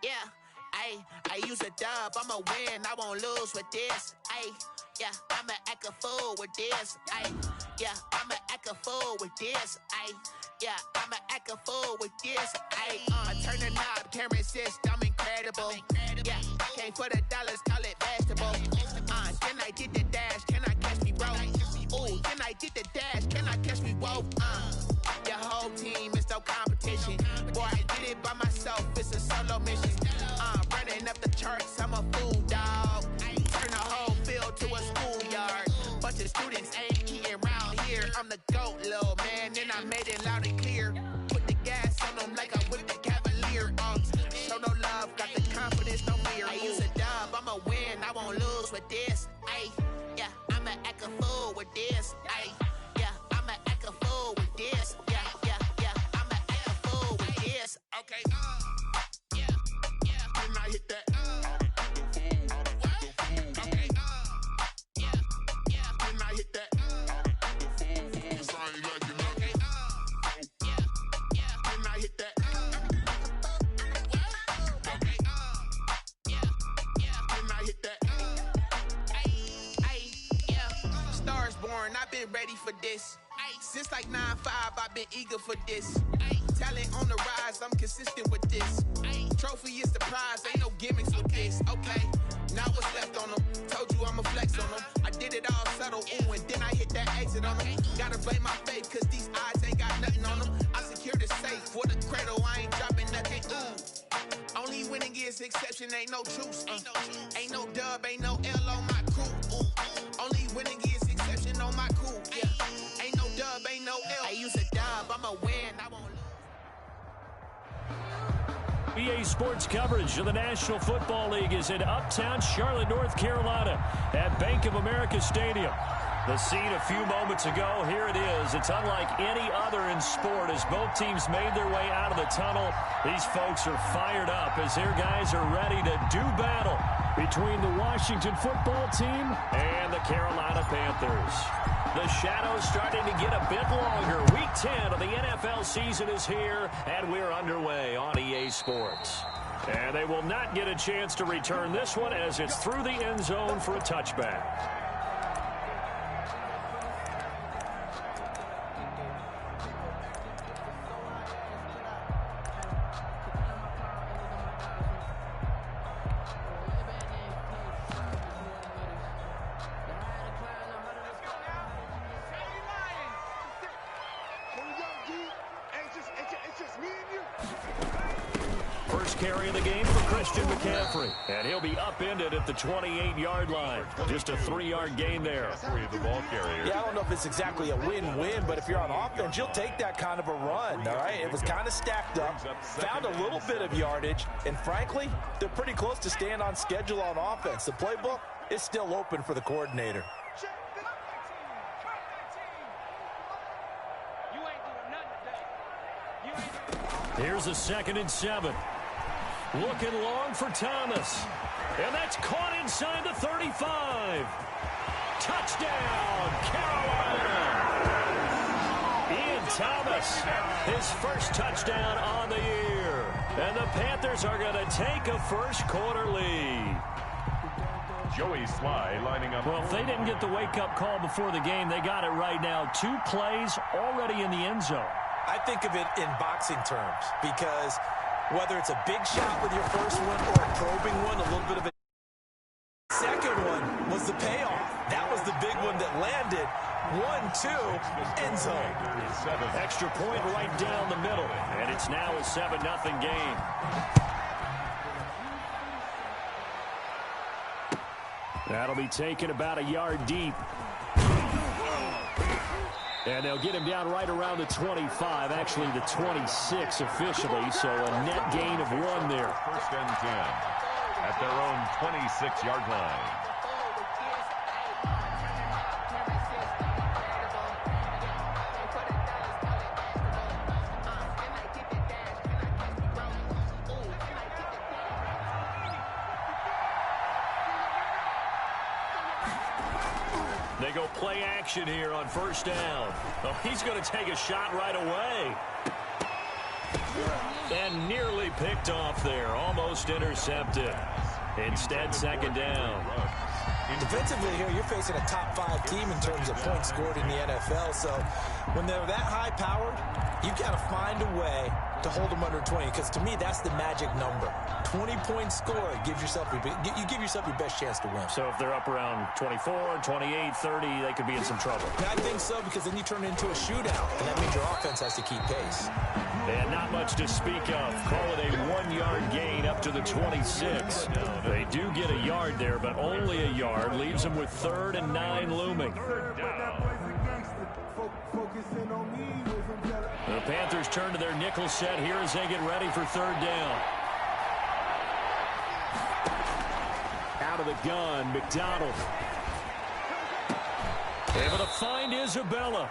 Yeah, I use a dub, I'ma win, I won't lose with this. Yeah, I'ma act a fool with this. Yeah, I'ma act a fool with this. Yeah, I'ma act a fool with this. I turn the knob, can't resist, I'm incredible. Yeah, came for the dollars, call it vegetable. Then I did the dash, can I catch me, bro? Ooh, then I did the dash, can I catch me, whoa? Your whole team is no competition. Boy, I did it by myself, it's a solo mission. Running up the charts, I'm a fool, dog. Turn the whole field to a schoolyard. Bunch of students ain't eating round here. I'm the GOAT, little man, and I made it loud and clear. Put the gas on them like I whipped the Cavalier. Show no love, got the confidence, no fear. I use a dub, I'ma win, I won't lose with this. Yeah, I'ma act a fool with this. Yeah, I'ma act a fool with this. Yeah, I'ma act a fool with this. Okay, yeah, can I hit that? Okay, yeah, can I hit that? Okay, yeah, can I hit that? Okay, yeah, can I hit that? Yeah, stars born, I've been ready for this. Since like 9-5, I've been eager for this. Talent on the rise, I'm consistent with this. Trophy is the prize, ain't no gimmicks with this. Okay, now what's left on them? Told you I'ma flex on them. I did it all subtle, ooh, and then I hit that exit on them. Gotta blame my faith, cause these odds ain't got nothing on them. I secured the safe for the cradle, I ain't dropping nothing, ooh. Only winning is exception, ain't no truce. Ain't no dub, ain't no L on my crew, ooh. Only winning is exception on my crew, yeah. Ain't no dub, ain't no L. I use a dub, I'ma win, I won't lose. EA Sports coverage of the National Football League is in uptown Charlotte, North Carolina at Bank of America Stadium. The scene a few moments ago, here it is. It's unlike any other in sport as both teams made their way out of the tunnel. These folks are fired up as their guys are ready to do battle between the Washington football team and the Carolina Panthers. The shadows starting to get a bit longer. Week 10 of the NFL season is here, and we're underway on EA Sports. And they will not get a chance to return this one as it's through the end zone for a touchback. Carry of the game for Christian McCaffrey. And he'll be upended at the 28-yard line. Just a 3-yard gain there. The ball carrier. Yeah, I don't know if it's exactly a win-win, but if you're on offense, you'll take that kind of a run, all right? It was kind of stacked up, found a little bit of yardage, and frankly, they're pretty close to staying on schedule on offense. The playbook is still open for the coordinator. Here's a 2nd and 7. Looking long for Thomas. And that's caught inside the 35. Touchdown, Carolina. Ian Thomas, his first touchdown on the year. And the Panthers are going to take a first-quarter lead. Joey Sly lining up. Well, if they didn't get the wake-up call before the game, they got it right now. 2 plays already in the end zone. I think of it in boxing terms because whether it's a big shot with your first one or a probing one, a little bit of a second one was the payoff. That was the big one that landed. 1-2, end zone. Extra point right down the middle, and it's now a 7-0 game. That'll be taken about a yard deep. And they'll get him down right around the 25, actually the 26 officially, so a net gain of 1 there. 1st and 10 at their own 26-yard line. They go play action here on 1st down. Oh, he's going to take a shot right away. And nearly picked off there. Almost intercepted. Instead, second down. Defensively here, you're facing a top 5 team in terms of points scored in the NFL. So when they're that high-powered, you've got to find a way to hold them under 20. Because to me, that's the magic number. 20 points scored gives yourself you give yourself your best chance to win. So if they're up around 24, 28, 30, they could be in some trouble. And I think so, because then you turn it into a shootout, and that means your offense has to keep pace. And not much to speak of. Call it a 1-yard gain up to the 26. They do get a yard there, but only a yard. Leaves them with 3rd and 9 looming. The Panthers turn to their nickel set here as they get ready for 3rd down. Out of the gun, McDonald. Able to find Isabella.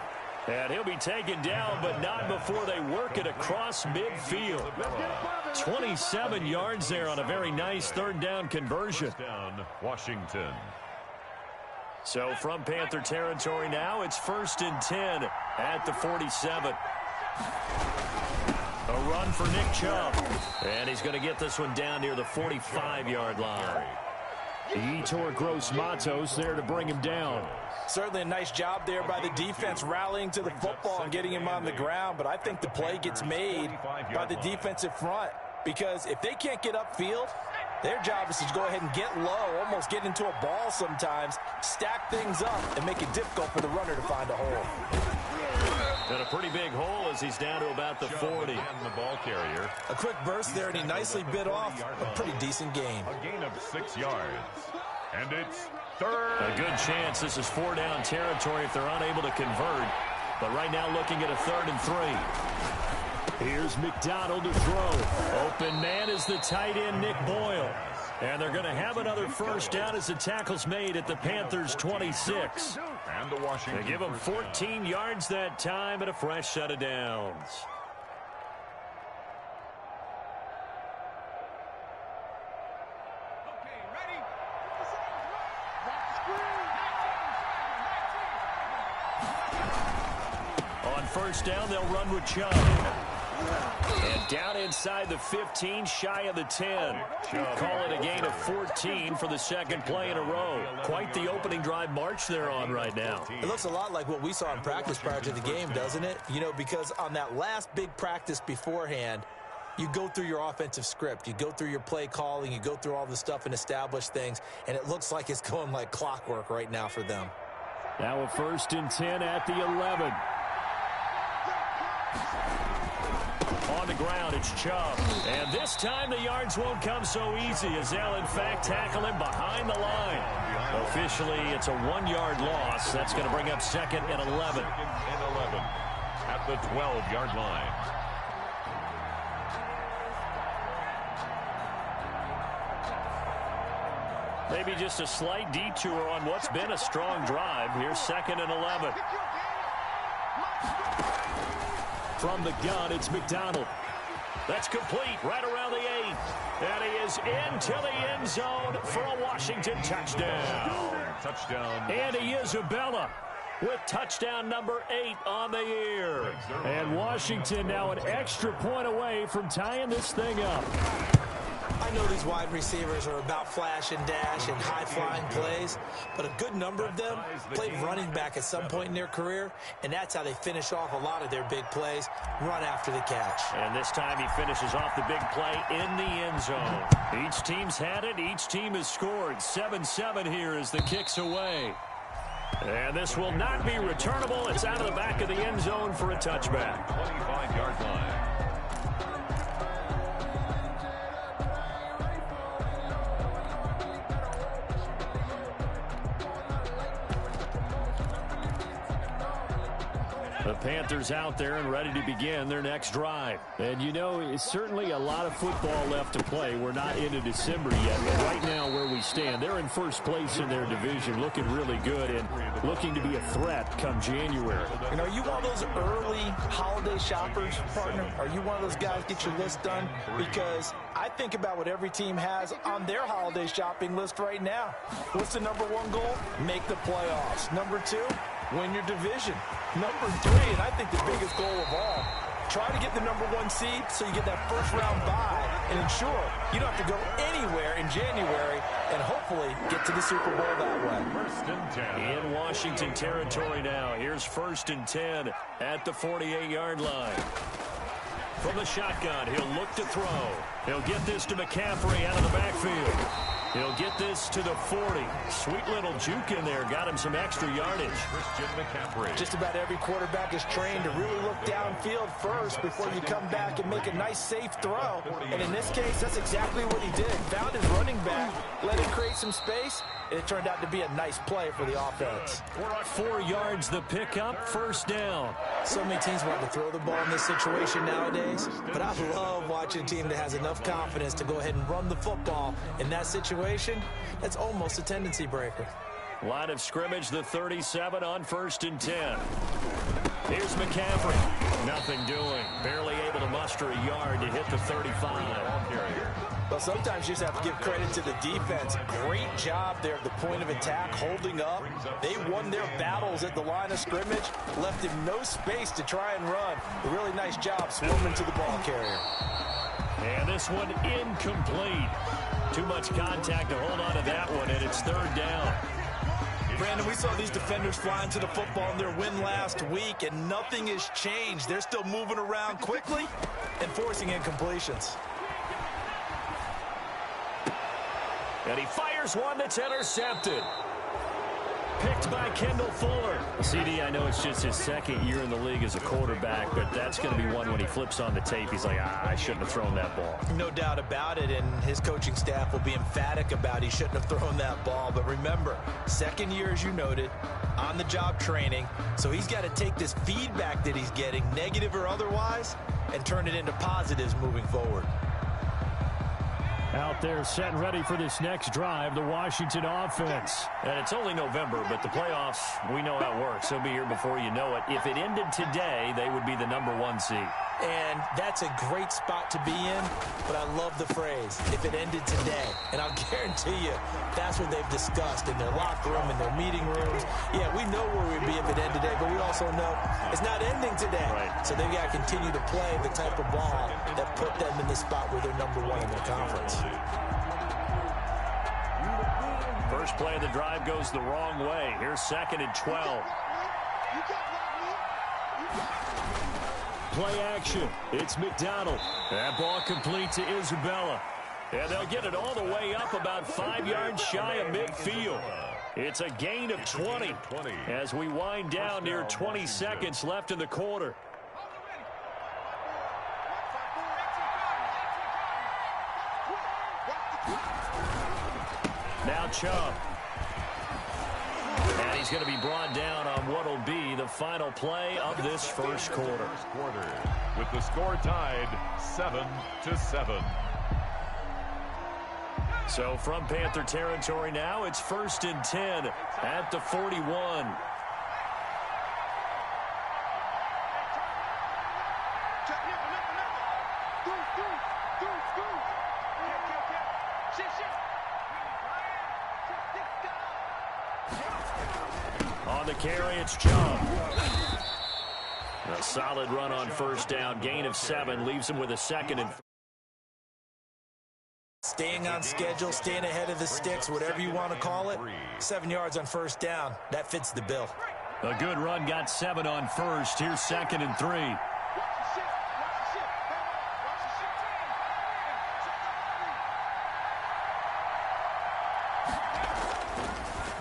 And he'll be taken down, but not before they work it across midfield. 27 yards there on a very nice 3rd down conversion. Washington. So from Panther territory now, it's 1st and 10 at the 47. A run for Nick Chubb. And he's going to get this one down near the 45-yard line. Yetur Gross-Matos there to bring him down. Certainly a nice job there by the defense rallying to the football and getting him on the ground, but I think the play gets made by the defensive front, because if they can't get upfield, their job is to go ahead and get low, almost get into a ball sometimes, stack things up, and make it difficult for the runner to find a hole. And a pretty big hole as he's down to about the 40. And the ball carrier. A quick burst there, and he nicely bit off a pretty decent gain. A gain of 6 yards. And it's 3rd. A good chance this is 4-down territory if they're unable to convert. But right now looking at a 3rd and 3. Here's McDonald to throw. Open man is the tight end, Nick Boyle. And they're going to have another 1st down as the tackle's made at the Panthers' 26. And the Washington. They give them 14 yards that time and a fresh set of downs. On 1st down, they'll run with Chubb. And down inside the 15, shy of the 10. Call it a gain of 14 for the 2nd play in a row. Quite the opening drive march they're on right now. It looks a lot like what we saw in practice prior to the game, doesn't it? You know, because on that last big practice beforehand, you go through your offensive script. You go through your play calling. You go through all the stuff and establish things. And it looks like it's going like clockwork right now for them. Now a 1st and 10 at the 11. On the ground, it's Chubb. And this time the yards won't come so easy as they'll, in fact, tackle him behind the line. Officially, it's a 1-yard loss. That's going to bring up 2nd and 11. 2nd and 11 at the 12-yard line. Maybe just a slight detour on what's been a strong drive. Here's 2nd and 11. From the gun, it's McDonald. That's complete right around the 8. And he is into the end zone for a Washington touchdown. Touchdown. Andy Isabella with touchdown number 8 on the year. And Washington now an extra point away from tying this thing up. I know these wide receivers are about flash and dash and high-flying plays, but a good number of them played running back at some point in their career, and that's how they finish off a lot of their big plays, run after the catch. And this time he finishes off the big play in the end zone. Each team's had it. Each team has scored. 7-7 here as the kick's away. And this will not be returnable. It's out of the back of the end zone for a touchback. 25-yard line. The Panthers out there and ready to begin their next drive. And, you know, it's certainly a lot of football left to play. We're not into December yet, but right now where we stand, they're in 1st place in their division, looking really good and looking to be a threat come January. And are you one of those early holiday shoppers, partner? Are you one of those guys get your list done? Because I think about what every team has on their holiday shopping list right now. What's the number 1 goal? Make the playoffs. Number 2, win your division. Number 3, and I think the biggest goal of all, Try to get the #1 seed so you get that first-round bye and ensure you don't have to go anywhere in January and hopefully get to the Super Bowl that way. First and 10. In Washington territory now. Here's 1st and 10 at the 48-yard line. From the shotgun, he'll look to throw. He'll get this to McCaffrey out of the backfield. He'll get this to the 40. Sweet little juke in there. Got him some extra yardage. Christian McCaffrey. Just about every quarterback is trained to really look downfield first before you come back and make a nice, safe throw. And in this case, that's exactly what he did. Found his running back, let him create some space, and it turned out to be a nice play for the offense. 4 yards the pickup, 1st down. So many teams want to throw the ball in this situation nowadays, but I love watching a team that has enough confidence to go ahead and run the football in that situation. That's almost a tendency breaker. Line of scrimmage, the 37 on 1st and 10. Here's McCaffrey. Nothing doing. Barely able to muster a yard to hit the 35. Well, sometimes you just have to give credit to the defense. Great job there at the point of attack, holding up. They won their battles at the line of scrimmage, left him no space to try and run. A really nice job swarming to the ball carrier. And this one incomplete. Too much contact to hold on to that one, and it's 3rd down. Brandon, we saw these defenders flying to the football in their win last week, and nothing has changed. They're still moving around quickly and forcing incompletions. And he fires one that's intercepted. Picked by Kendall Fuller. CD, I know it's just his 2nd year in the league as a quarterback, but that's going to be one when he flips on the tape. He's like, I shouldn't have thrown that ball. No doubt about it, and his coaching staff will be emphatic about he shouldn't have thrown that ball. But remember, 2nd year, as you noted, on-the-job training, so he's got to take this feedback that he's getting, negative or otherwise, and turn it into positives moving forward. Out there set and ready for this next drive, the Washington offense. And it's only November, but the playoffs, we know how it works. They'll be here before you know it. If it ended today, they would be the #1 seed. And that's a great spot to be in, but I love the phrase, if it ended today. And I'll guarantee you, that's what they've discussed in their locker room, in their meeting rooms. Yeah, we know where we'd be if it ended today, but we also know it's not ending today. Right. So they've got to continue to play the type of ball that put them in the spot where they're #1 in their conference. First play of the drive goes the wrong way. Here's 2nd and 12. Play action. It's McDonald. That ball complete to Isabella. And they'll get it all the way up about 5 yards shy of midfield. It's a gain of 20 as we wind down near 20 seconds left in the quarter. Now Chubb. And he's going to be brought down on what will be the final play of this first quarter. With the score tied 7-7. So from Panther territory now, it's 1st and 10 at the 41. On the carry, it's Chubb. A solid run on 1st down. Gain of 7 leaves him with a 2nd and. Staying on schedule, staying ahead of the sticks, whatever you want to call it. 7 yards on 1st down. That fits the bill. A good run, got 7 on 1st. Here's 2nd and 3.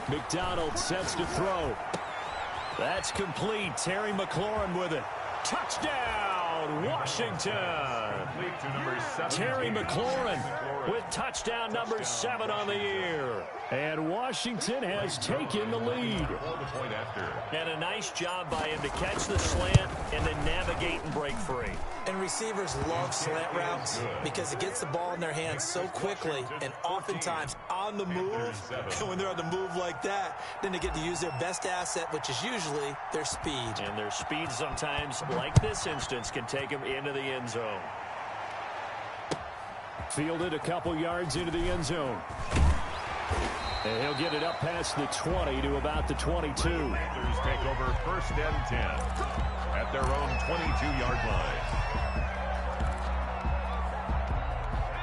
McDonald sets to throw. That's complete. Terry McLaurin with it. Touchdown, Washington. Terry McLaurin with touchdown number 7 on the year. And Washington has taken the lead. And a nice job by him to catch the slant and then navigate and break free. And receivers love slant routes because it gets the ball in their hands so quickly and oftentimes on the move. And when they're on the move like that, then they get to use their best asset, which is usually their speed. And their speed sometimes, like this instance, can take them into the end zone. Fielded a couple yards into the end zone. And he'll get it up past the 20 to about the 22. Panthers take over 1st and 10 at their own 22-yard line.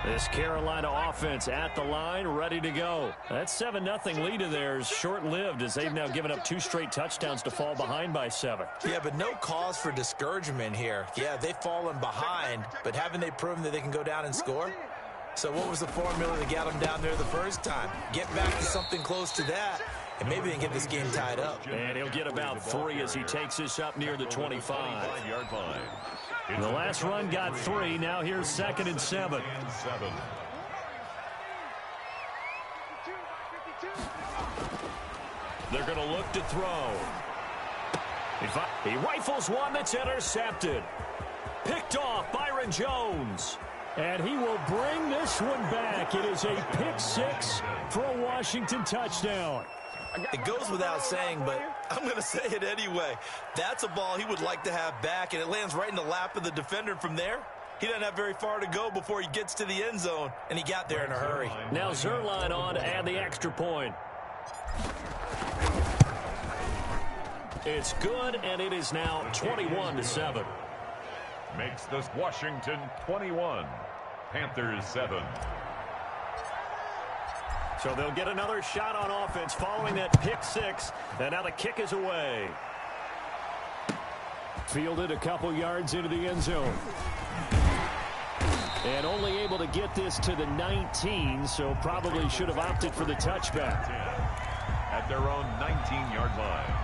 This Carolina offense at the line, ready to go. That 7-0 lead of theirs short-lived as they've now given up 2 straight touchdowns to fall behind by 7. Yeah, but no cause for discouragement here. Yeah, they've fallen behind, but haven't they proven that they can go down and score? So what was the formula that got them down there the first time? Get back to something close to that, and maybe they can get this game tied up. And he'll get about 3 as he takes this up near the 25-yard line. The last run got 3. Now here's 2nd and 7. They're going to look to throw. He rifles one that's intercepted. Picked off Byron Jones. And he will bring this one back. It is a pick 6 for a Washington touchdown. It goes without saying, but I'm going to say it anyway. That's a ball he would like to have back, and it lands right in the lap of the defender. From there, he doesn't have very far to go before he gets to the end zone, and he got there in a hurry. Now Zuerlein on to add the extra point. It's good, and it is now 21-7. Makes this Washington 21, Panthers 7. So they'll get another shot on offense following that pick 6. And now the kick is away. Fielded a couple yards into the end zone. And only able to get this to the 19, so probably should have opted for the touchback. At their own 19-yard line.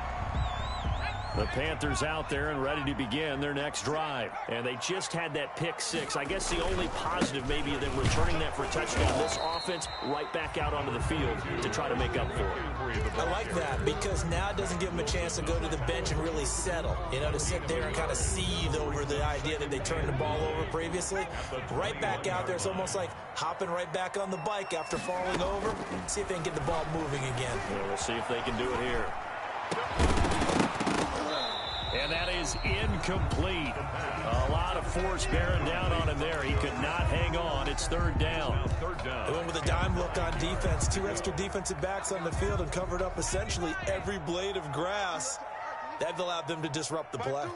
The Panthers out there and ready to begin their next drive. And they just had that pick 6. I guess the only positive maybe than returning that for a touchdown. This offense right back out onto the field to try to make up for it. I like that because now it doesn't give them a chance to go to the bench and really settle. You know, to sit there and kind of seethe over the idea that they turned the ball over previously. Right back out there. It's almost like hopping right back on the bike after falling over. See if they can get the ball moving again. Well, we'll see if they can do it here. And that is incomplete. A lot of force bearing down on him there. He could not hang on. It's 3rd down. They went with a dime look on defense. 2 extra defensive backs on the field and covered up essentially every blade of grass. That allowed them to disrupt the play.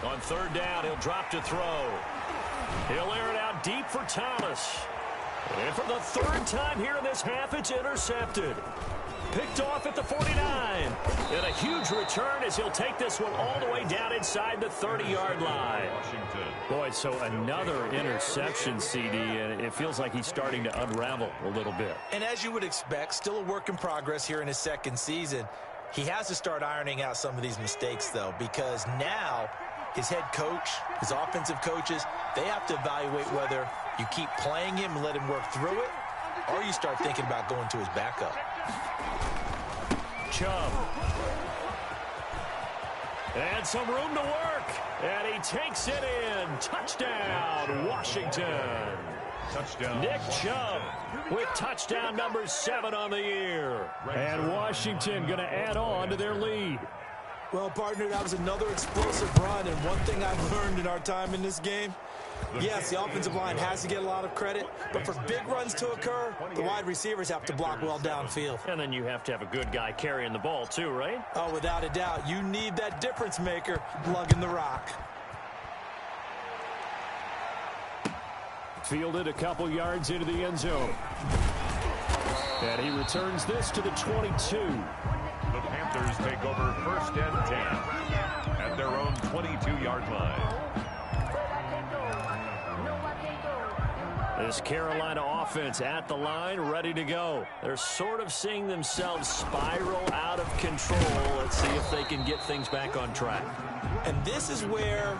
On 3rd down, he'll drop to throw. He'll air it out deep for Thomas. And for the 3rd time here in this half, it's intercepted. Picked off at the 49. And a huge return as he'll take this one all the way down inside the 30-yard line. Boy, so another interception, CD, and it feels like he's starting to unravel a little bit. And as you would expect, still a work in progress here in his 2nd season. He has to start ironing out some of these mistakes, though, because now his head coach, his offensive coaches, they have to evaluate whether you keep playing him and let him work through it, or you start thinking about going to his backup. Chubb. And some room to work. And he takes it in. Touchdown, Washington. Touchdown. Nick Chubb with touchdown number 7 on the year. And Washington going to add on to their lead. Well, partner, that was another explosive run. And one thing I've learned in our time in this game, yes, the offensive line has to get a lot of credit, but for big runs to occur, the wide receivers have to block well downfield. And then you have to have a good guy carrying the ball too, right? Oh, without a doubt. You need that difference maker lugging the rock. Fielded a couple yards into the end zone. And he returns this to the 22. The Panthers take over 1st and 10 at their own 22-yard line. This Carolina offense at the line, ready to go. They're sort of seeing themselves spiral out of control. Let's see if they can get things back on track. And this is where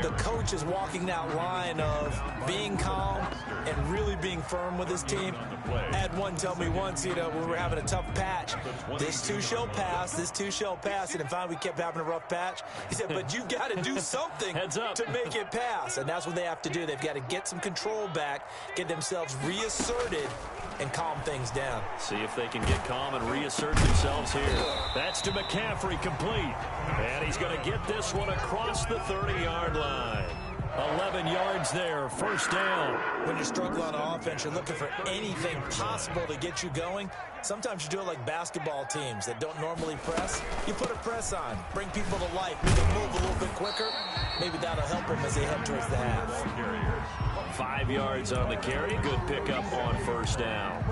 the coach is walking that line of being calm and really being firm with his team. I had one tell me once, you know, when we were having a tough patch, this too shall pass, this too shall pass. And finally we kept having a rough patch. He said, but you got to do something to make it pass. And that's what they have to do. They've got to get some control back, get themselves reasserted, and calm things down. See if they can get calm and reassert themselves here. That's to McCaffrey, complete. And he's going to get this one across the 30-yard line. 11 yards there, first down. When you're struggling on offense, you're looking for anything possible to get you going. Sometimes you do it like basketball teams that don't normally press. You put a press on, bring people to life, make them move a little bit quicker. Maybe that'll help them as they head towards the half. 5 yards on the carry. Good pickup on first down.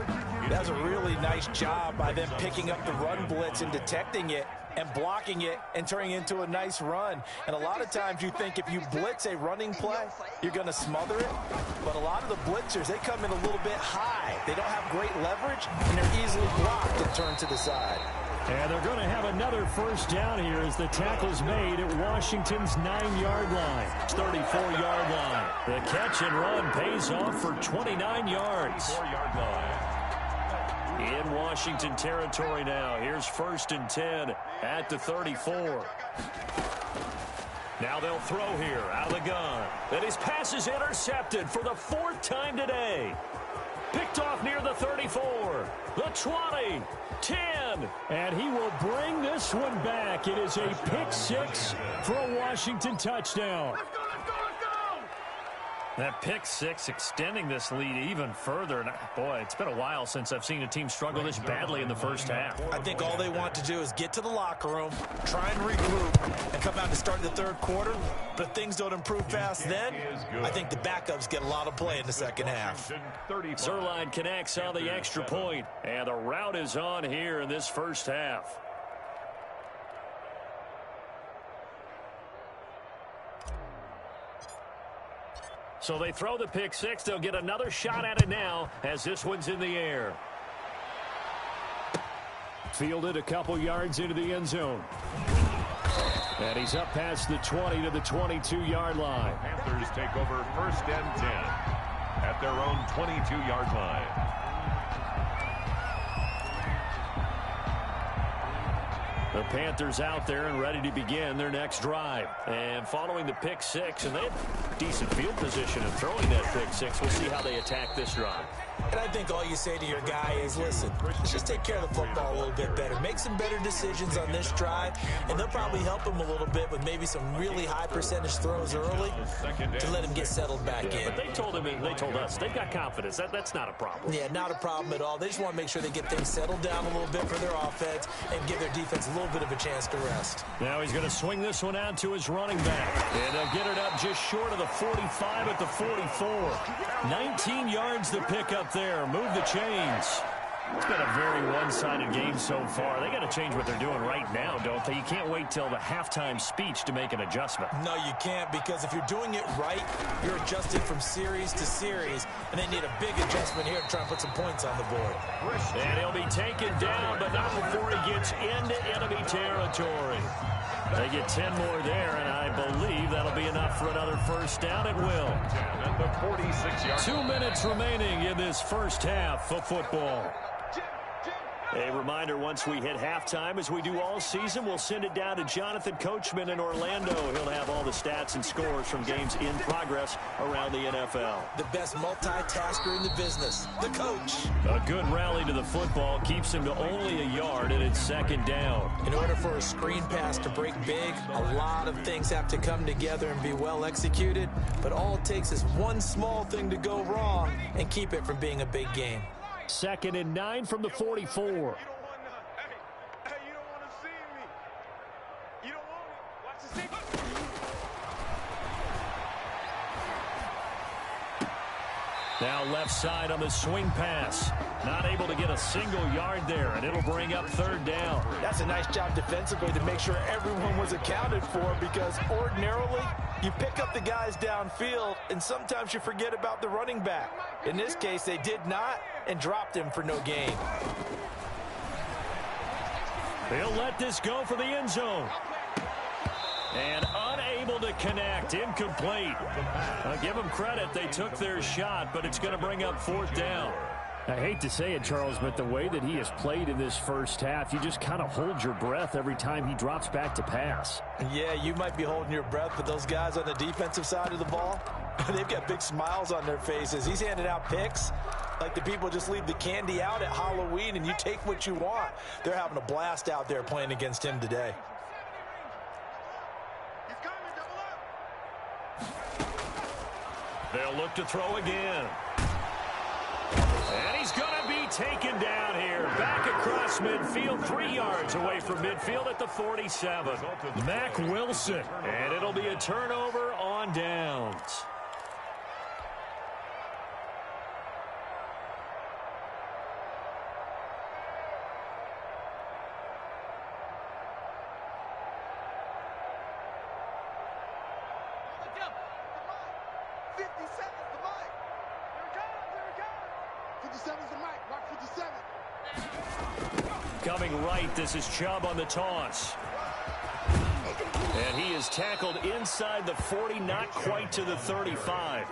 That was a really nice job by them picking up the run blitz and detecting it and blocking it and turning it into a nice run. And a lot of times you think if you blitz a running play, you're going to smother it. But a lot of the blitzers, they come in a little bit high. They don't have great leverage, and they're easily blocked and turned to the side. And they're going to have another first down here as the tackle's made at Washington's 9-yard line. 34-yard line. The catch and run pays off for 29 yards. 34-yard line. In Washington territory now. Here's 1st and 10 at the 34. Now they'll throw here out of the gun. And his pass is intercepted for the 4th time today. Picked off near the 34, the 20, 10. And he will bring this one back. It is a pick 6 for a Washington touchdown. Let's go, let's go, let's go! That pick 6 extending this lead even further. And boy, it's been a while since I've seen a team struggle this badly in the first half. I think all they want to do is get to the locker room, try and regroup, and come out to start the third quarter. But if things don't improve fast then, I think the backups get a lot of play in the second half. Zerline connects on the extra point, and the route is on here in this first half. So they throw the pick 6. They'll get another shot at it now as this one's in the air. Fielded a couple yards into the end zone. And he's up past the 20 to the 22-yard line. Panthers take over 1st and 10 at their own 22-yard line. The Panthers out there and ready to begin their next drive. And following the pick 6, and they have decent field position in throwing that pick 6. We'll see how they attack this drive. And I think all you say to your guy is, listen, let's just take care of the football a little bit better. Make some better decisions on this drive, and they'll probably help him a little bit with maybe some really high percentage throws early to let him get settled back in. But they told him, and they told us, they've got confidence. That's not a problem. Yeah, not a problem at all. They just want to make sure they get things settled down a little bit for their offense and give their defense a little bit of a chance to rest. Now he's going to swing this one out to his running back. And they'll get it up just short of the 45 at the 44. 19 yards to pick up there. Move the chains. It's been a very one-sided game so far. They got to change what they're doing right now, don't they? You can't wait till the halftime speech to make an adjustment. No, you can't, because if you're doing it right, you're adjusting from series to series, and they need a big adjustment here to try and put some points on the board. And he'll be taken down, but not before he gets into enemy territory. They get 10 more there, and I believe that'll be enough for another first down. It will. 2 minutes remaining in this first half of football. A reminder, once we hit halftime, as we do all season, we'll send it down to Jonathan Coachman in Orlando. He'll have all the stats and scores from games in progress around the NFL. The best multitasker in the business, the coach. A good rally to the football keeps him to only a yard, and it's 2nd down. In order for a screen pass to break big, a lot of things have to come together and be well executed, but all it takes is one small thing to go wrong and keep it from being a big game. 2nd and 9 from the 44. You don't want to see me. You don't want me. Watch the stick. Now left side on the swing pass. Not able to get a single yard there, and it'll bring up 3rd down. That's a nice job defensively to make sure everyone was accounted for, because ordinarily you pick up the guys downfield, and sometimes you forget about the running back. In this case, they did not and dropped him for no gain. They'll let this go for the end zone. And unable to connect. Incomplete. I'll give them credit. They took their shot, but it's going to bring up 4th down. I hate to say it, Charles, but the way that he has played in this first half, you just kind of hold your breath every time he drops back to pass. Yeah, you might be holding your breath, but those guys on the defensive side of the ball, they've got big smiles on their faces. He's handing out picks like the people just leave the candy out at Halloween and you take what you want. They're having a blast out there playing against him today. He's coming, double up. They'll look to throw again. And he's going to be taken down here. Back across midfield, 3 yards away from midfield at the 47. Mack Wilson. And it'll be a turnover on downs. Coming right, this is Chubb on the toss. And he is tackled inside the 40, not quite to the 35.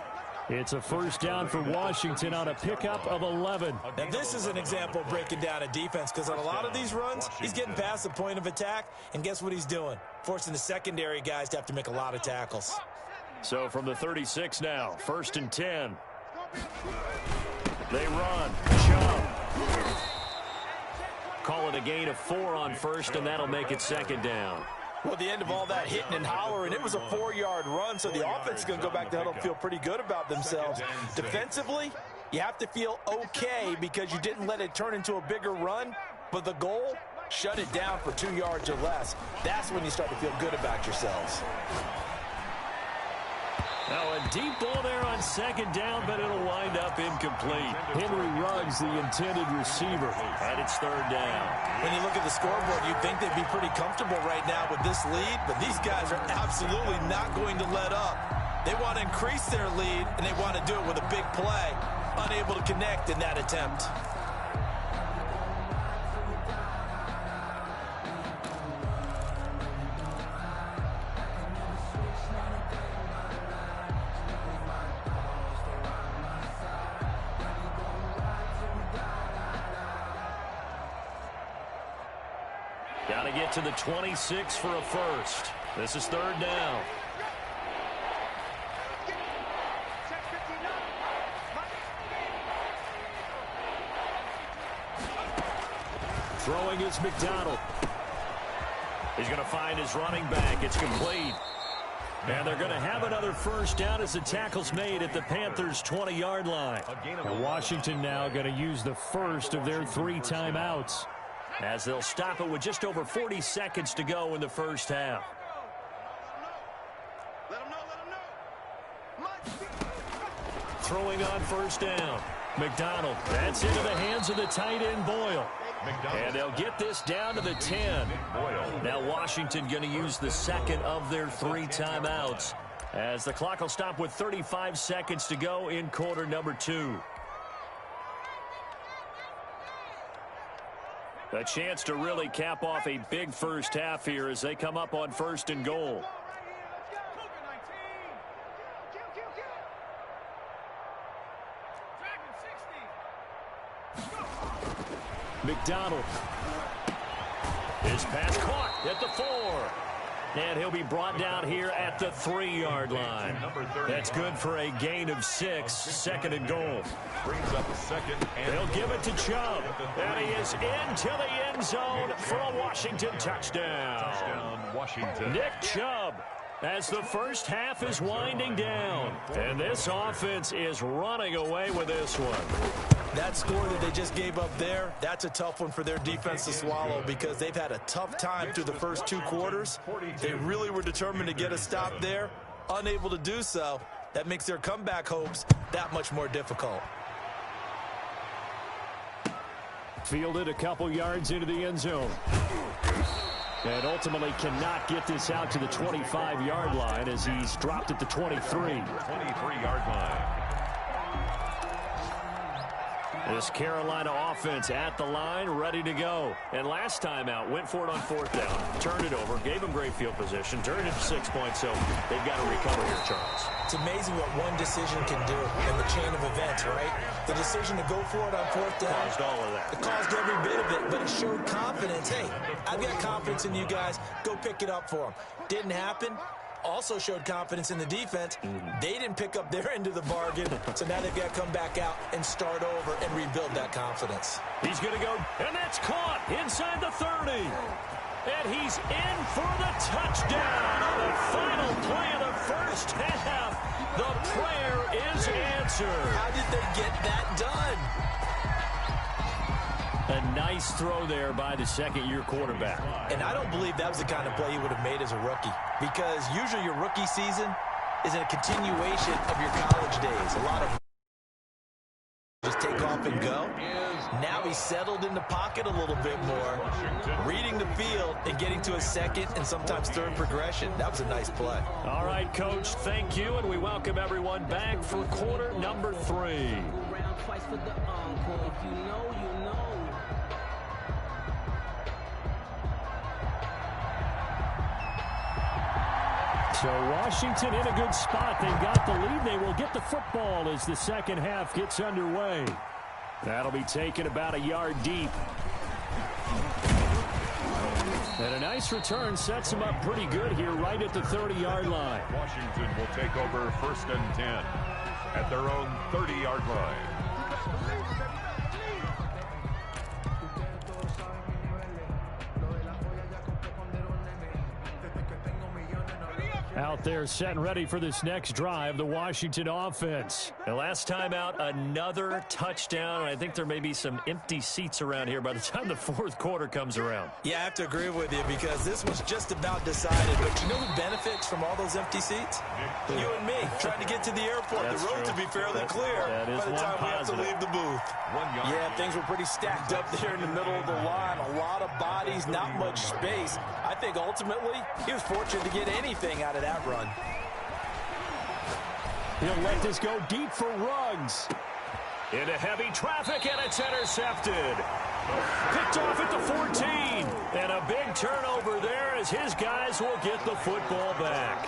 It's a first down for Washington on a pickup of 11. Now this is an example of breaking down a defense, because on a lot of these runs, he's getting past the point of attack, and guess what he's doing? Forcing the secondary guys to have to make a lot of tackles. So from the 36 now, 1st and 10. They run. Chubb. Call it a gain of 4 on first, and that'll make it 2nd down. Well, the end of all that hitting and hollering, it was a 4-yard run, so the offense is going to go back to huddle and feel pretty good about themselves. Defensively, you have to feel okay because you didn't let it turn into a bigger run, but the goal, shut it down for 2 yards or less. That's when you start to feel good about yourselves. Now a deep ball there on 2nd down, but it'll wind up incomplete. Henry Ruggs, the intended receiver, and it's 3rd down. When you look at the scoreboard, you'd think they'd be pretty comfortable right now with this lead, but these guys are absolutely not going to let up. They want to increase their lead, and they want to do it with a big play. Unable to connect in that attempt. Got to get to the 26 for a first. This is 3rd down. Throwing is McDonald. He's going to find his running back. It's complete. And they're going to have another first down as the tackle's made at the Panthers' 20-yard line. And Washington now going to use the first of their 3 timeouts, as they'll stop it with just over 40 seconds to go in the first half. Throwing on first down. McDonald. That's into the hands of the tight end, Boyle. And they'll get this down to the 10. Now Washington going to use the 2nd of their 3 timeouts, as the clock will stop with 35 seconds to go in quarter number 2. A chance to really cap off a big first half here as they come up on 1st and goal. McDonald. His pass caught at the 4. And he'll be brought down here at the 3-yard line. That's good for a gain of 6, 2nd and goal. Brings up 2nd. They'll give it to Chubb. And he is into the end zone for a Washington touchdown. Touchdown, Washington. Nick Chubb, as the first half is winding down. And this offense is running away with this one. That score that they just gave up there, that's a tough one for their defense to swallow, because they've had a tough time through the first 2 quarters. They really were determined to get a stop there, unable to do so. That makes their comeback hopes that much more difficult. Fielded a couple yards into the end zone. And ultimately cannot get this out to the 25-yard line as he's dropped at the 23. 23-yard line. This Carolina offense at the line, ready to go. And last time out, went for it on 4th down, turned it over, gave them great field position, turned it to 6 points, so they've got to recover here, Charles. It's amazing what one decision can do in the chain of events, right? The decision to go for it on 4th down. Caused all of that. It caused every bit of it, but it showed confidence. Hey, I've got confidence in you guys. Go pick it up for them. Didn't happen. Also showed confidence in the defense. They didn't pick up their end of the bargain, so now they've got to come back out and start over and rebuild that confidence. He's going to go, and that's caught inside the 30. And he's in for the touchdown on the final play of the first half. The prayer is answered. How did they get that done? A nice throw there by the second-year quarterback. And I don't believe that was the kind of play he would have made as a rookie, because usually your rookie season is a continuation of your college days. A lot of just take off and go. Now he's settled in the pocket a little bit more, reading the field and getting to a second and sometimes third progression. That was a nice play. All right, Coach, thank you, and we welcome everyone back for quarter number 3. So Washington in a good spot. They've got the lead. They will get the football as the second half gets underway. That'll be taken about a yard deep. And a nice return sets them up pretty good here right at the 30-yard line. Washington will take over 1st and 10 at their own 30-yard line. Out there set and ready for this next drive, the Washington offense. The last time out, another touchdown. I think there may be some empty seats around here by the time the fourth quarter comes around. Yeah, I have to agree with you because this was just about decided. But you know who benefits from all those empty seats? You and me, trying to get to the airport. That's the road true. to be fairly clear that is by the time we have to leave the booth. 1 yard. Yeah, things were pretty stacked up there in the middle of the line. A lot of bodies, not much space. I think ultimately he was fortunate to get anything out of that run. He'll let this go deep for Ruggs. Into heavy traffic, and it's intercepted. Picked off at the 14. And a big turnover there as his guys will get the football back.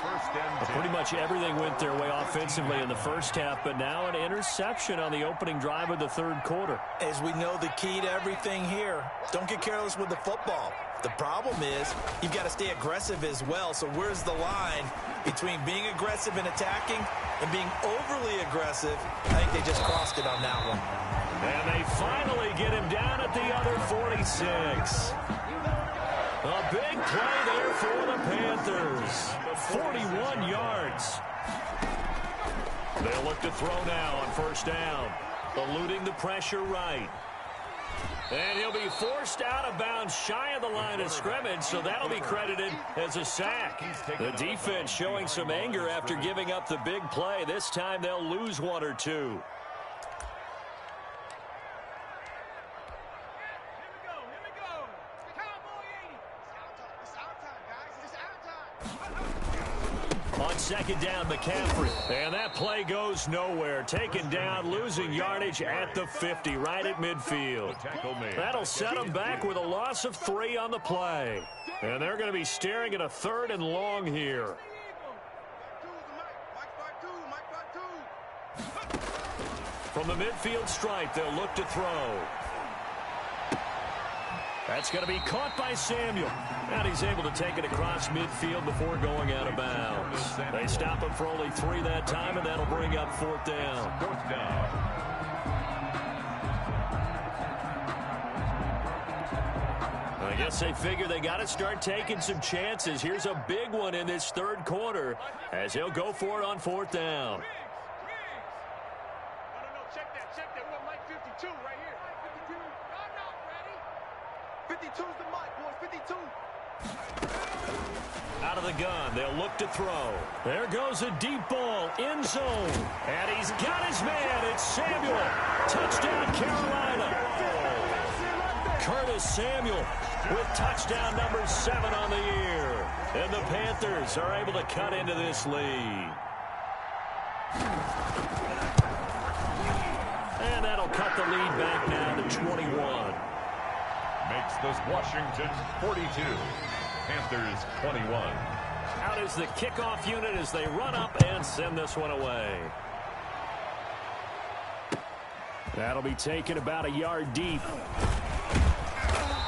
Pretty much everything went their way offensively in the first half, but now an interception on the opening drive of the third quarter. As we know, the key to everything here, don't get careless with the football. The problem is you've got to stay aggressive as well. So where's the line between being aggressive and attacking and being overly aggressive? I think they just crossed it on that one. And they finally get him down at the other 46. A big play there for the Panthers. 41 yards. They'll look to throw now on first down. Eluding the pressure right. And he'll be forced out of bounds shy of the line of scrimmage, so that'll be credited as a sack. The defense showing some anger after giving up the big play. This time they'll lose one or two. On second down, McCaffrey. And that play goes nowhere. Taken down, losing yardage at the 50, right at midfield. That'll set them back with a loss of 3 on the play. And they're going to be staring at a 3rd and long here. From the midfield stripe, they'll look to throw. That's going to be caught by Samuel. And he's able to take it across midfield before going out of bounds. They stop him for only 3 that time, and that'll bring up 4th down. 4th down. I guess they figure they got to start taking some chances. Here's a big one in this third quarter as he'll go for it on 4th down. No, check that. We got Mike 52 right here. 52. No, ready? 52's the mic, boys. 52. Out of the gun, they'll look to throw. There goes a deep ball, end zone. And he's got his man. It's Samuel. Touchdown, Carolina. Curtis Samuel with touchdown number 7 on the year. And the Panthers are able to cut into this lead. And that'll cut the lead back now to 21. Makes this Washington 42. Panthers 21. Out is the kickoff unit as they run up and send this one away. That'll be taken about a yard deep.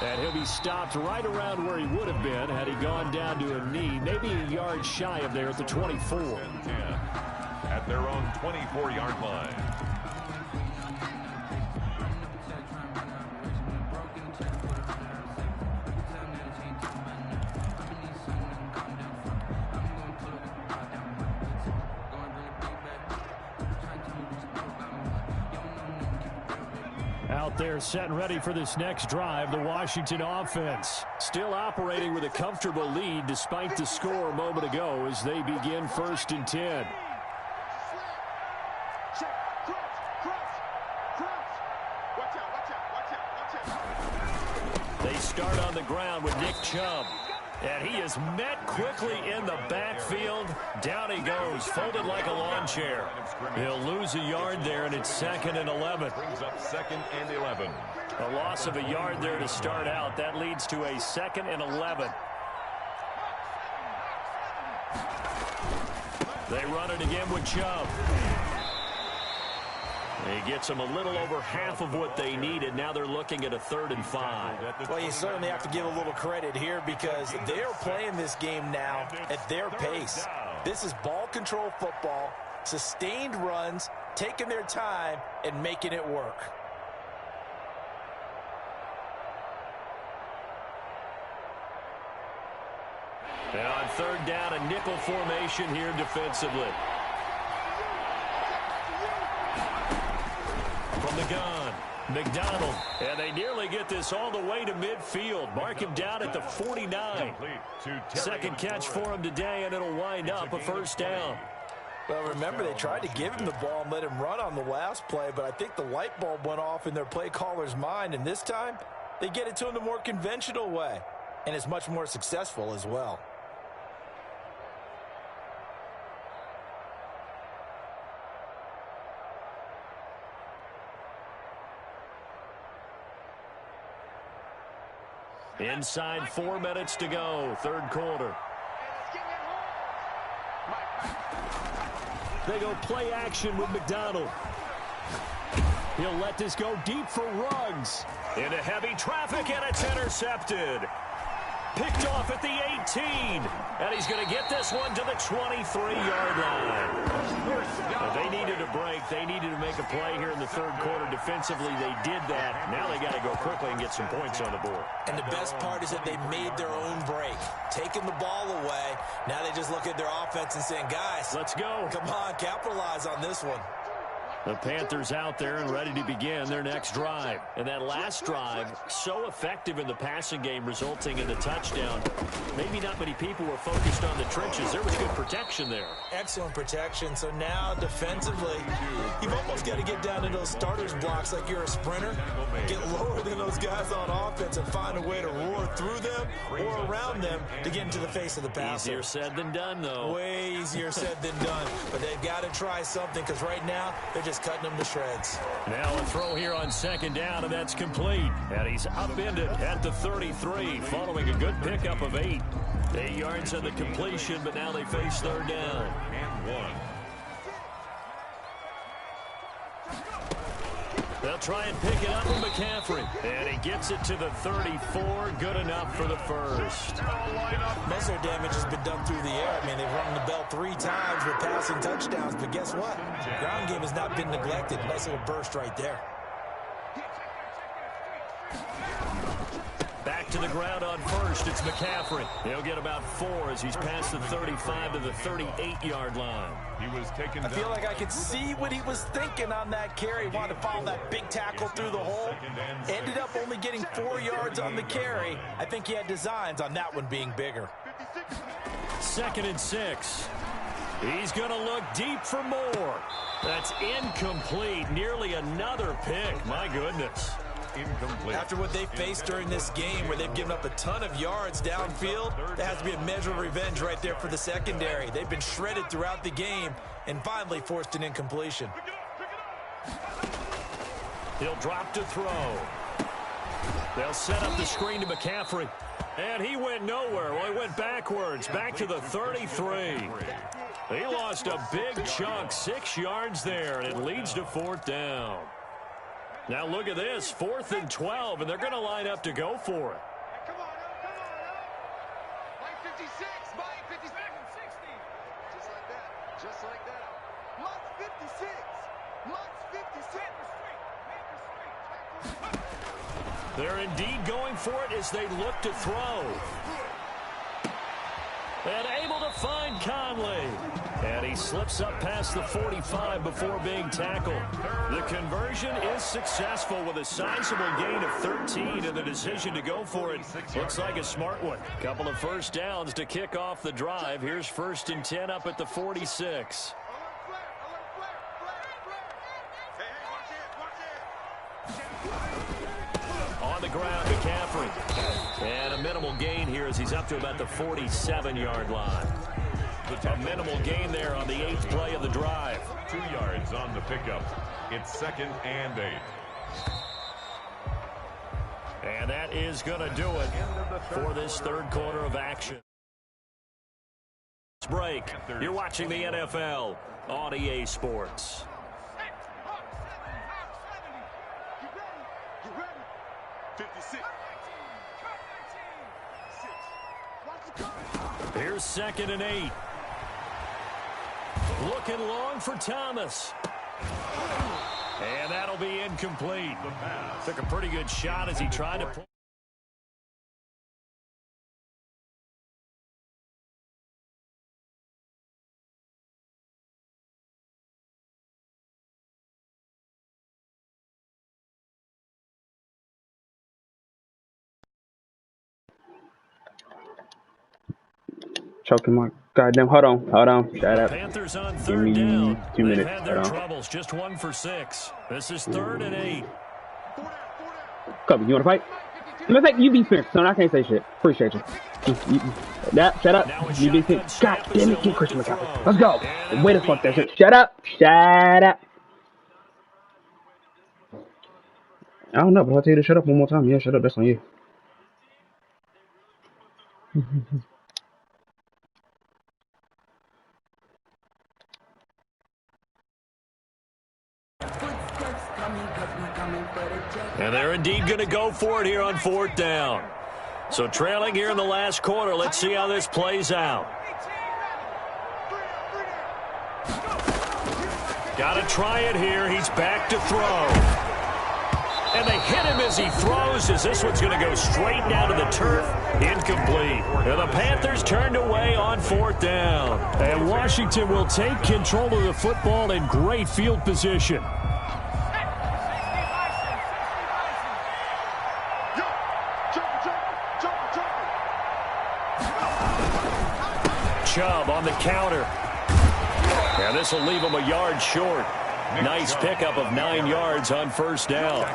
And he'll be stopped right around where he would have been had he gone down to a knee, maybe a yard shy of there at the 24. 10 at their own 24-yard line. Out there set and ready for this next drive, the Washington offense. Still operating with a comfortable lead despite the score a moment ago as they begin 1st and 10. They start on the ground with Nick Chubb. And he is met quickly in the backfield. Down he goes, folded like a lawn chair. He'll lose a yard there, and it's 2nd and 11. Brings up 2nd and 11. A loss of a yard there to start out. That leads to a 2nd and 11. They run it again with Chubb. He gets them a little over half of what they needed. Now they're looking at a 3rd and 5. Well, you certainly have to give a little credit here because they're playing this game now at their pace. This is ball control football, sustained runs, taking their time, and making it work. And on 3rd down, a nickel formation here defensively. From the gun, McDonald. And they nearly get this all the way to midfield. Mark him down at the 49. 2nd catch for him today, and it'll wind up a 1st down. Well, remember, they tried to give him the ball and let him run on the last play, but I think the light bulb went off in their play caller's mind, and this time they get it to him the more conventional way, and it's much more successful as well. Inside 4 minutes to go, 3rd quarter. They go play action with McDonald. He'll let this go deep for Ruggs. Into heavy traffic, and it's intercepted. Picked off at the 18. And he's going to get this one to the 23-yard line. They needed a break. They needed to make a play here in the 3rd quarter. Defensively, they did that. Now they got to go quickly and get some points on the board. And the best part is that they made their own break. Taking the ball away. Now they just look at their offense and saying, guys, let's go. Come on, capitalize on this one. The Panthers out there and ready to begin their next drive. And that last drive, so effective in the passing game, resulting in the touchdown. Maybe not many people were focused on the trenches. There was good protection there. Excellent protection. So now defensively, you've almost got to get down to those starters blocks like you're a sprinter. Get lower than those guys on offense and find a way to roar through them or around them to get into the face of the passer. Easier said than done, though. Way easier said than done. But they've got to try something because right now they're just cutting them to shreds. Now a throw here on 2nd down, and that's complete. And he's upended at the 33 following a good pickup of 8. 8 yards on the completion, but now they face 3rd down. And 1. They'll try and pick it up with McCaffrey. And he gets it to the 34. Good enough for the 1st. Most of their damage has been done through the air. I mean, they've rung the bell 3 times with passing touchdowns. But guess what? Ground game has not been neglected. Nice little burst right there. Back to the ground on 1st. It's McCaffrey. He'll get about 4 as he's past the 35 to the 38-yard line. He was taken down. I feel like I could see what he was thinking on that carry. He wanted to follow that big tackle through the hole. Ended up only getting 4 yards on the carry. I think he had designs on that one being bigger. 2nd and 6. He's going to look deep for more. That's incomplete. Nearly another pick. My goodness. Incomplete. After what they faced during this game where they've given up a ton of yards downfield, there has to be a measure of revenge right there for the secondary. They've been shredded throughout the game and finally forced an incompletion. He'll drop to throw. They'll set up the screen to McCaffrey. And he went nowhere. Well, he went backwards, back to the 33. He lost a big chunk, 6 yards there, and it leads to 4th down. Now look at this, 4th and 12, and they're going to line up to go for it. Come on, come on, Mike 56, Mike 56, 60. Just like that, just like that. Mike 56, Mike 56. They're indeed going for it as they look to throw. And able to find Conley. And he slips up past the 45 before being tackled. The conversion is successful with a sizable gain of 13, and the decision to go for it looks like a smart one. Couple of first downs to kick off the drive. Here's 1st and 10 up at the 46. On the ground, McCaffrey. And a minimal gain here as he's up to about the 47-yard line. A minimal gain there on the 8th play of the drive. 2 yards on the pickup. It's 2nd and 8. And that is going to do it for this third quarter of action. Break. You're watching the NFL on EA Sports. Here's 2nd and 8. Looking long for Thomas. And that'll be incomplete. Took a pretty good shot as he tried to pull. Choking my goddamn. Hold on. Shut up. Panthers on Give 3rd me down. 2 minutes. They've had their troubles. Just 1 for 6. This is 3rd and 8. Kobe, you want to fight? Let's take you be fair, son. I can't say shit. Appreciate you. Shut up. You be fair. God damn it, get Christian McCaffrey. Let's go. Way to fuck that shit. Shut up. I don't know, but I'll tell you to shut up one more time. Yeah, shut up. That's on you. And they're indeed going to go for it here on 4th down. So trailing here in the last quarter. Let's see how this plays out. Got to try it here. He's back to throw. And they hit him as he throws, as this one's going to go straight down to the turf. Incomplete. And the Panthers turned away on 4th down. And Washington will take control of the football in great field position. Chubb on the counter. And this will leave him a yard short. Nice pickup of 9 yards on 1st down.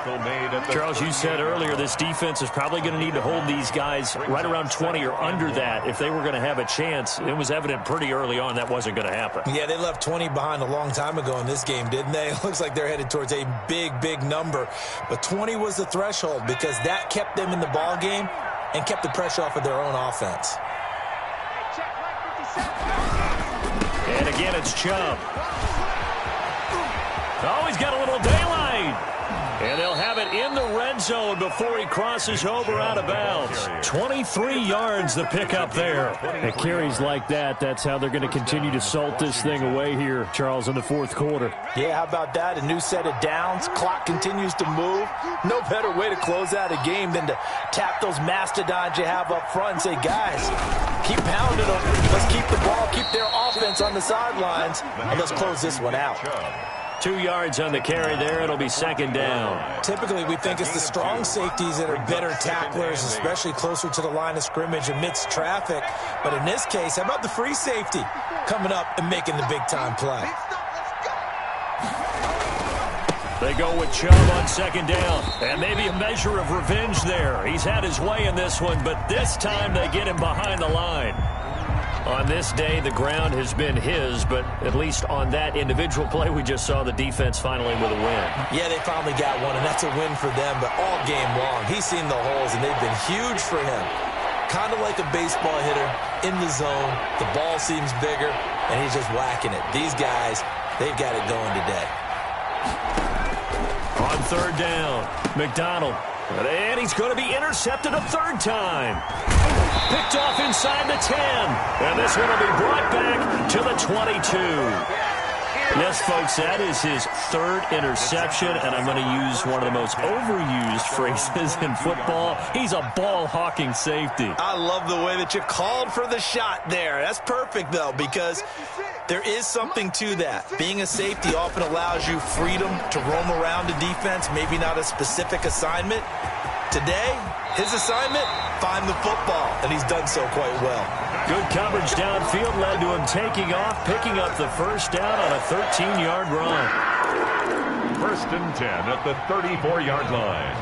Charles, you said earlier this defense is probably going to need to hold these guys right around 20 or under that if they were going to have a chance. It was evident pretty early on that wasn't going to happen. Yeah, they left 20 behind a long time ago in this game, didn't they? It looks like they're headed towards a big number. But 20 was the threshold because that kept them in the ball game and kept the pressure off of their own offense. And again, it's Chubb. Oh, he's got a little daylight. And they'll have it in the red zone before he crosses over out of bounds. 23 yards the pickup there. At carries like that, that's how they're going to continue to salt this thing away here, Charles, in the 4th quarter. Yeah, how about that? A new set of downs. Clock continues to move. No better way to close out a game than to tap those mastodons you have up front and say, guys, keep pounding them. Let's keep the ball, keep their offense on the sidelines, and let's close this one out. 2 yards on the carry there. It'll be 2nd down. Typically, we think it's the strong safeties that are better tacklers, especially closer to the line of scrimmage amidst traffic. But in this case, how about the free safety coming up and making the big-time play? They go with Chubb on 2nd down. And maybe a measure of revenge there. He's had his way in this one, but this time they get him behind the line. On this day, the ground has been his, but at least on that individual play, we just saw the defense finally with a win. Yeah, they finally got one, and that's a win for them, but all game long, he's seen the holes, and they've been huge for him. Kind of like a baseball hitter in the zone. The ball seems bigger, and he's just whacking it. These guys, they've got it going today. On 3rd down, McDonald. And he's going to be intercepted a 3rd time. Picked off inside the 10. And this one will be brought back to the 22. Yes, folks, that is his third interception, and I'm going to use one of the most overused phrases in football. He's a ball-hawking safety. I love the way that you called for the shot there. That's perfect, though, because there is something to that. Being a safety often allows you freedom to roam around a defense, maybe not a specific assignment. Today, his assignment, find the football, and he's done so quite well. Good coverage downfield led to him taking off, picking up the first down on a 13-yard run. 1st and 10 at the 34-yard line.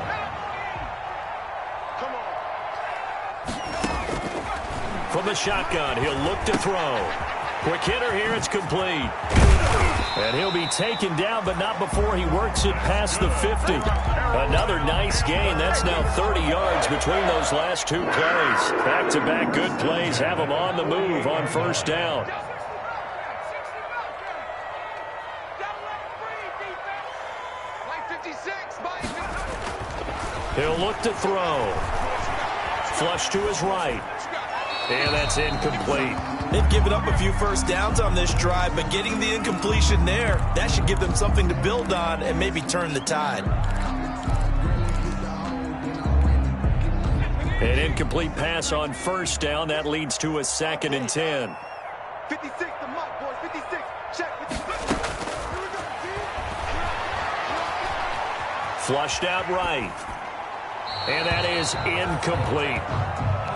From the shotgun, he'll look to throw. Quick hitter here, it's complete. And he'll be taken down, but not before he works it past the 50. Another nice gain. That's now 30 yards between those last two plays. Back-to-back good plays have him on the move on first down. He'll look to throw. Flush to his right. And that's incomplete. They've given up a few first downs on this drive, but getting the incompletion there, that should give them something to build on and maybe turn the tide. An incomplete pass on first down. That leads to a 2nd and 10. 56 to Mike, boys. 56. Check. 56. Flushed out right. And that is incomplete.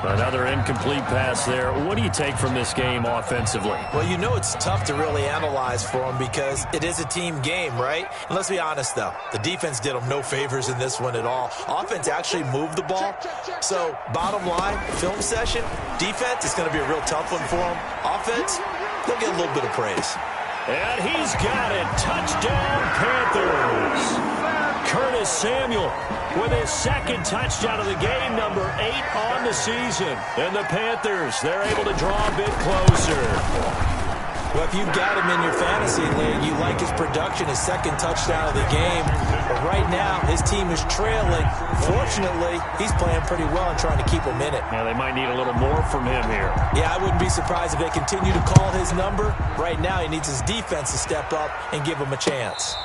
Another incomplete pass there. What do you take from this game offensively? Well, you know it's tough to really analyze for them because it is a team game, right? And let's be honest, though. The defense did them no favors in this one at all. Offense actually moved the ball. So, bottom line, film session, defense is going to be a real tough one for them. Offense, they'll get a little bit of praise. And he's got it. Touchdown, Panthers. Curtis Samuel with his 2nd touchdown of the game, number 8 on the season. And the Panthers, they're able to draw a bit closer. Well, if you've got him in your fantasy league, you like his production, his 2nd touchdown of the game. But right now, his team is trailing. Fortunately, he's playing pretty well and trying to keep him in it. Now, they might need a little more from him here. Yeah, I wouldn't be surprised if they continue to call his number. Right now, he needs his defense to step up and give him a chance.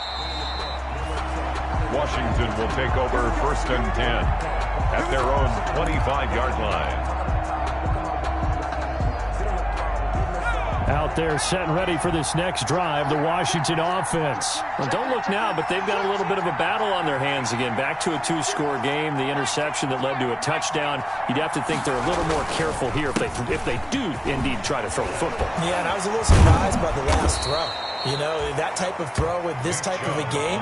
Washington will take over 1st and 10 at their own 25-yard line. Out there set and ready for this next drive, the Washington offense. Well, don't look now, but they've got a little bit of a battle on their hands again. Back to a 2-score game, the interception that led to a touchdown. You'd have to think they're a little more careful here if they do indeed try to throw the football. Yeah, and I was a little surprised by the last throw. You know, that type of throw with this type of a game,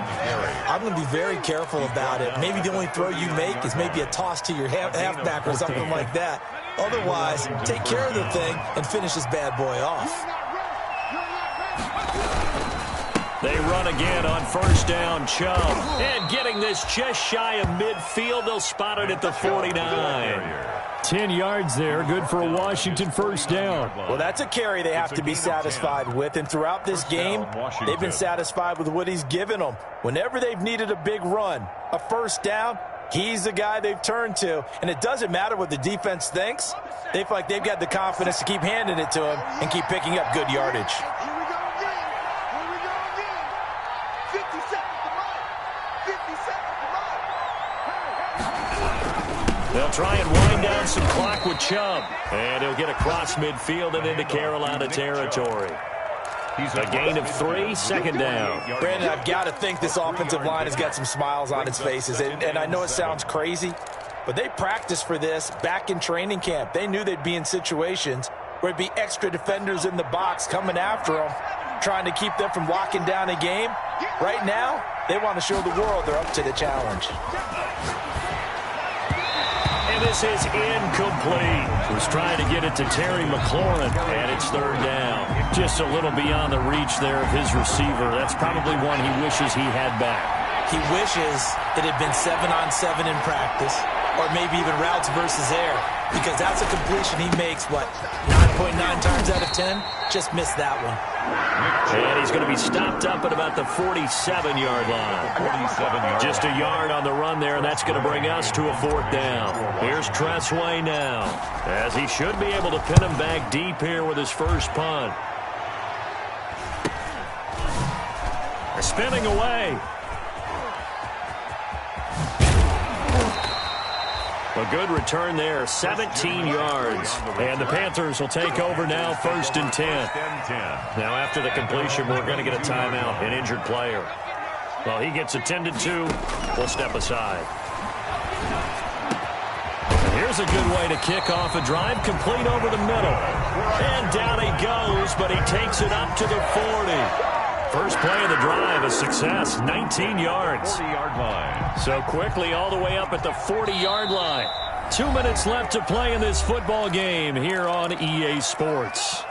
I'm going to be very careful about it. Maybe the only throw you make is maybe a toss to your halfback or something like that. Otherwise, take care of the thing and finish this bad boy off. They run again on first down, Chubb. And getting this just shy of midfield, they'll spot it at the 49. 10 yards there, good for a Washington first down. Well, that's a carry they have to be satisfied with. And throughout this game, they've been satisfied with what he's given them. Whenever they've needed a big run, a first down, he's the guy they've turned to. And it doesn't matter what the defense thinks. They feel like they've got the confidence to keep handing it to him and keep picking up good yardage. They'll try and wind down some clock with Chubb. And he'll get across midfield and into Carolina territory. He's a gain of 3, 2nd down. Brandon, I've got to think this offensive line has got some smiles on its faces. And I know it sounds crazy, but they practiced for this back in training camp. They knew they'd be in situations where it'd be extra defenders in the box coming after them, trying to keep them from locking down a game. Right now, they want to show the world they're up to the challenge. And this is incomplete. Was trying to get it to Terry McLaurin, and it's 3rd down. Just a little beyond the reach there of his receiver. That's probably one he wishes he had back. He wishes it had been 7-on-7 in practice, or maybe even routes versus air, because that's a completion he makes, 9.9 times out of 10? Just missed that one. And he's going to be stopped up at about the 47-yard line. 47 Just a yard on the run there, and that's going to bring us to a 4th down. Here's Tressway now, as he should be able to pin him back deep here with his first punt. Spinning away. A good return there, 17 yards. And the Panthers will take over now, 1st and 10. Now after the completion, we're going to get a timeout, an injured player. Well, he gets attended to. We'll step aside. Here's a good way to kick off a drive, complete over the middle. And down he goes, but he takes it up to the 40. First play of the drive, a success, 19 yards. 40-yard line. So quickly all the way up at the 40-yard line. 2 minutes left to play in this football game here on EA Sports.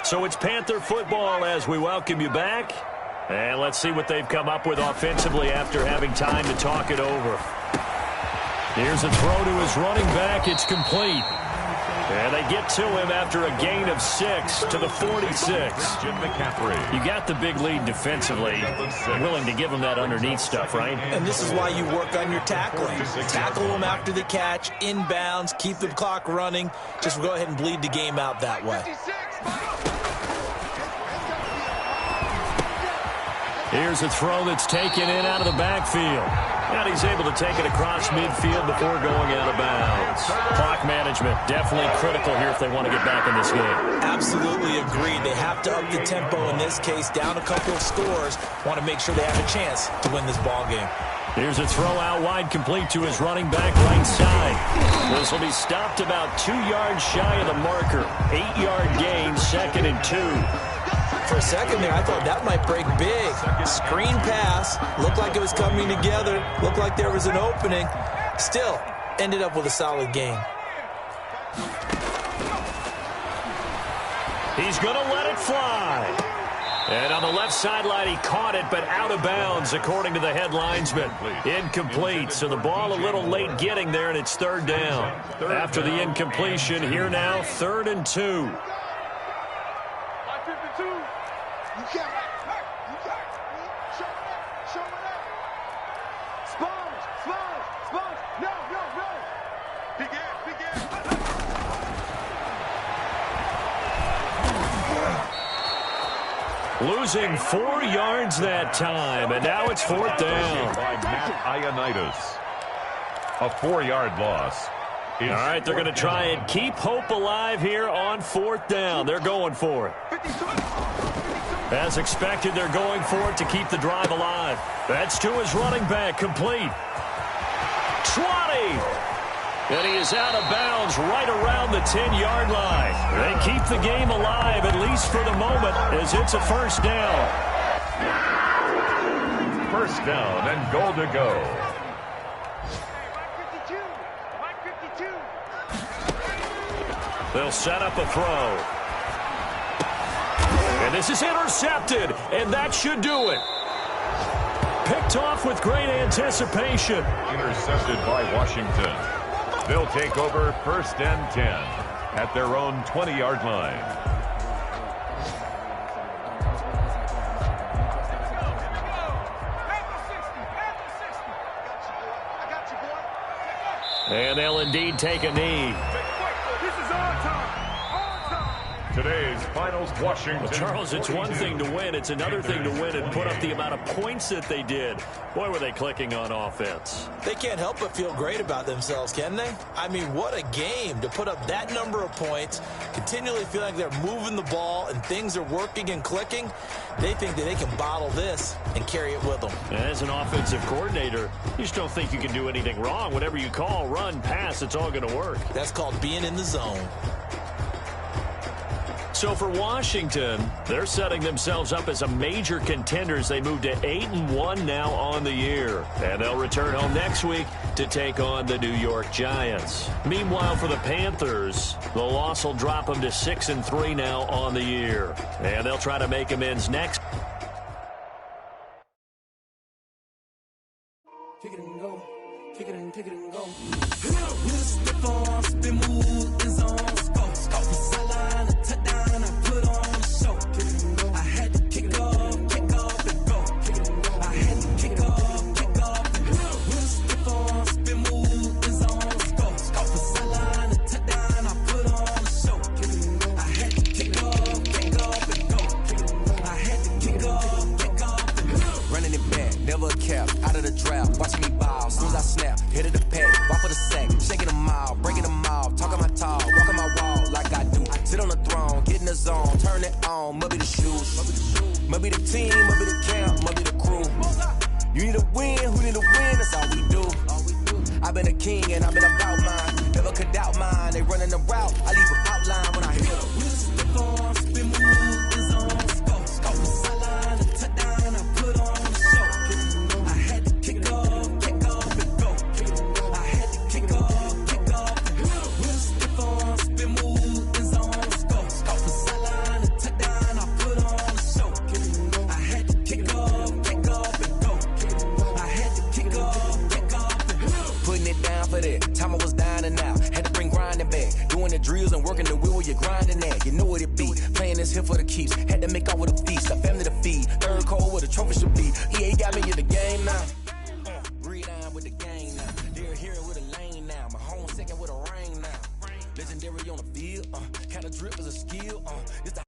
So it's Panther football as we welcome you back. And let's see what they've come up with offensively after having time to talk it over. Here's a throw to his running back. It's complete. And they get to him after a gain of 6 to the 46. You got the big lead defensively. Willing to give him that underneath stuff, right? And this is why you work on your tackling. Tackle them after the catch, inbounds, keep the clock running. Just go ahead and bleed the game out that way. Here's a throw that's taken in out of the backfield. And he's able to take it across midfield before going out of bounds. Clock management, definitely critical here if they want to get back in this game. Absolutely agreed. They have to up the tempo in this case, down a couple of scores. Want to make sure they have a chance to win this ball game. Here's a throw out wide, complete to his running back right side. This will be stopped about 2 yards shy of the marker. 8-yard gain, 2nd and 2. For a second there, I thought that might break big. Screen pass. Looked like it was coming together. Looked like there was an opening. Still, ended up with a solid game. He's going to let it fly. And on the left sideline, he caught it, but out of bounds, according to the head linesman. Incomplete, so the ball a little late getting there, and it's 3rd down. After the incompletion, here now, 3rd and 2. Losing 4 yards that time, and now it's 4th down. By Matt Ioannidis. A 4-yard loss. All right, they're going to try and keep hope alive here on 4th down. They're going for it. As expected, they're going for it to keep the drive alive. That's to his running back, complete. 20! And he is out of bounds right around the 10-yard line. They keep the game alive, at least for the moment, as it's a 1st down. 1st down and goal to go. They'll set up a throw. And this is intercepted, and that should do it. Picked off with great anticipation. Intercepted by Washington. They'll take over 1st and 10 at their own 20-yard line. And they'll indeed take a knee. This is our time. Today's finals, Washington. Well, Charles, it's one thing to win. It's another thing to win and put up the amount of points that they did. Boy, were they clicking on offense. They can't help but feel great about themselves, can they? I mean, what a game to put up that number of points, continually feel like they're moving the ball and things are working and clicking. They think that they can bottle this and carry it with them. As an offensive coordinator, you just don't think you can do anything wrong. Whatever you call, run, pass, it's all going to work. That's called being in the zone. So for Washington, they're setting themselves up as a major contenders. They move to 8-1 now on the year. And they'll return home next week to take on the New York Giants. Meanwhile, for the Panthers, the loss will drop them to 6-3 now on the year. And they'll try to make amends next. Kick it and go. Kick it and go. backpack, walk for the sack, shaking them all, breaking them all, talking my talk, walking my wall like I do. Sit on the throne, get in the zone, turn it on, must be the shoes, must be the team, must be the camp, must be the crew. You need a win, who need a win, that's all we do. I've been a king and I've been about mine, never could doubt mine, they running the route, I leave an outline when I hit them. We just slip on, spin move, is on, scope the sideline, a touchdown, I put on the show. I had to kick off and go. I had to kick off and go. We just slip on, spin move, is on, scope the sideline, a touchdown, I put on the show. I had to kick off and go. I had to kick off and go. Putting it down for that, time I was down and out. Had to bring grinding back, doing the drills and working the wheel where you're grinding at. You know what it be, playing this here for the keeps. Had to make off with a feast, a family to feed. Third cold where the trophy should be. EA got me in the game now. Breathe down with the game now. They're here with a lane now. My home second with a ring now. Legendary on the field, kind of drip is a skill. It's the